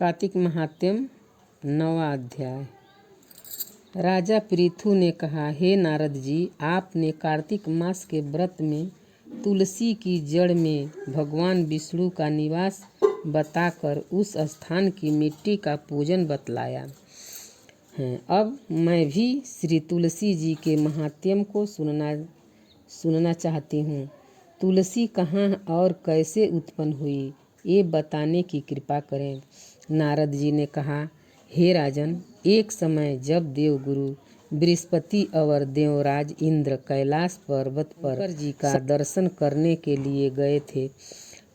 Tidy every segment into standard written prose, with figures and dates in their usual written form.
कार्तिक महात्म्य 9वां अध्याय। राजा पृथु ने कहा, हे नारद जी, आपने कार्तिक मास के व्रत में तुलसी की जड़ में भगवान विष्णु का निवास बताकर उस स्थान की मिट्टी का पूजन बतलाया है। अब मैं भी श्री तुलसी जी के महात्म्य को सुनना चाहती हूँ। तुलसी कहाँ और कैसे उत्पन्न हुई, ये बताने की कृपा करें। नारद जी ने कहा, हे राजन, एक समय जब देवगुरु बृहस्पति और देवराज इंद्र कैलाश पर्वत पर शंकर जी का दर्शन करने के लिए गए थे,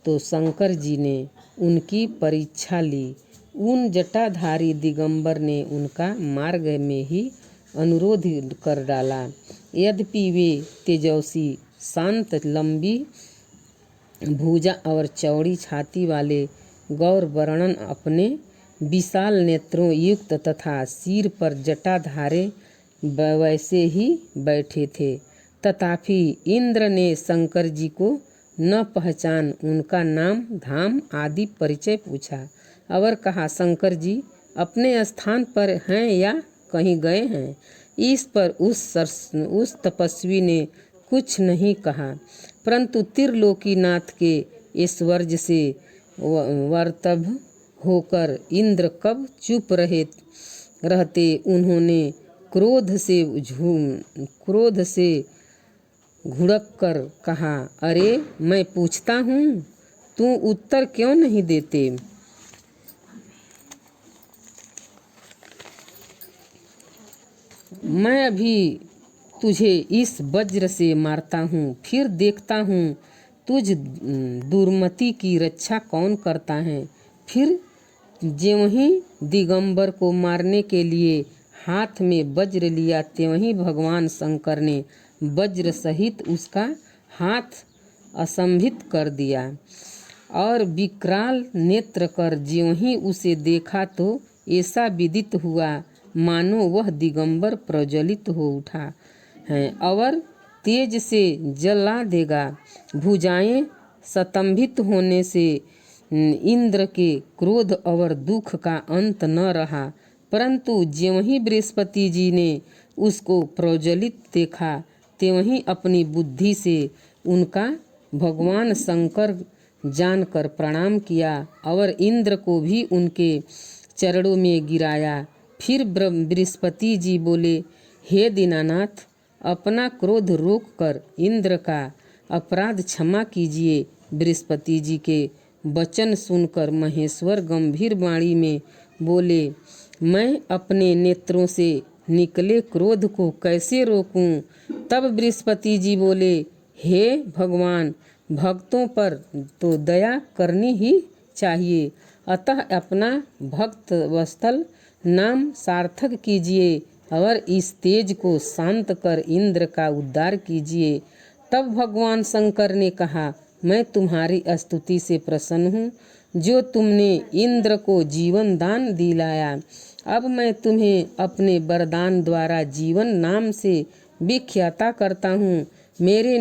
तो शंकर जी ने उनकी परीक्षा ली। उन जटाधारी दिगंबर ने उनका मार्ग में ही अनुरोध कर डाला। यद्यपि वे तेजस्वी, शांत, लंबी भुजा और चौड़ी छाती वाले गौर वर्णन, अपने विशाल नेत्रों युक्त तथा सिर पर जटाधारे वैसे ही बैठे थे, तथापि इंद्र ने शंकर जी को न पहचान उनका नाम, धाम आदि परिचय पूछा और कहा, शंकर जी अपने स्थान पर हैं या कहीं गए हैं। इस पर उस तपस्वी ने कुछ नहीं कहा, परंतु त्रिलोकीनाथ के ऐश्वर्य से वर्तभ होकर इंद्र कब चुप रहते, उन्होंने क्रोध से घुड़क कर कहा, अरे मैं पूछता हूँ, तू उत्तर क्यों नहीं देते। मैं अभी तुझे इस वज्र से मारता हूँ, फिर देखता हूँ तुझ दुर्मति की रक्षा कौन करता है। फिर ज्यों ही दिगंबर को मारने के लिए हाथ में वज्र लिया, त्यों ही भगवान शंकर ने वज्र सहित उसका हाथ असंभित कर दिया और विकराल नेत्र कर ज्यों ही उसे देखा तो ऐसा विदित हुआ मानो वह दिगंबर प्रज्वलित हो उठा है और तेज से जला देगा। भुजाएं स्तंभित होने से इंद्र के क्रोध और दुख का अंत न रहा, परंतु ज्यों ही बृहस्पति जी ने उसको प्रज्वलित देखा, त्यों ही अपनी बुद्धि से उनका भगवान शंकर जानकर प्रणाम किया और इंद्र को भी उनके चरणों में गिराया। फिर बृहस्पति जी बोले, हे दीनानाथ, अपना क्रोध रोक कर इंद्र का अपराध क्षमा कीजिए। बृहस्पति जी के वचन सुनकर महेश्वर गंभीर वाणी में बोले, मैं अपने नेत्रों से निकले क्रोध को कैसे रोकूं। तब बृहस्पति जी बोले, हे भगवान, भक्तों पर तो दया करनी ही चाहिए, अतः अपना भक्त वत्सल नाम सार्थक कीजिए और इस तेज को शांत कर इंद्र का उद्धार कीजिए। तब भगवान शंकर ने कहा, मैं तुम्हारी स्तुति से प्रसन्न हूँ, जो तुमने इंद्र को जीवन दान दिलाया। अब मैं तुम्हें अपने वरदान द्वारा जीवन नाम से विख्याता करता हूँ। मेरे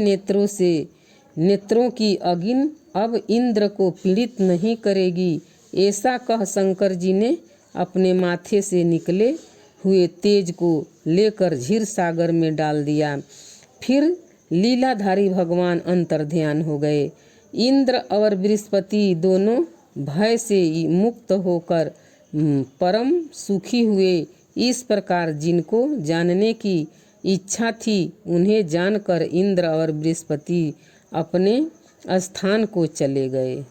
नेत्रों की अग्नि अब इंद्र को पीड़ित नहीं करेगी। ऐसा कह शंकर जी ने अपने माथे से निकले हुए तेज को लेकर क्षीर सागर में डाल दिया। फिर लीलाधारी भगवान अंतर्ध्यान हो गए। इंद्र और बृहस्पति दोनों भय से मुक्त होकर परम सुखी हुए। इस प्रकार जिनको जानने की इच्छा थी, उन्हें जानकर इंद्र और बृहस्पति अपने स्थान को चले गए।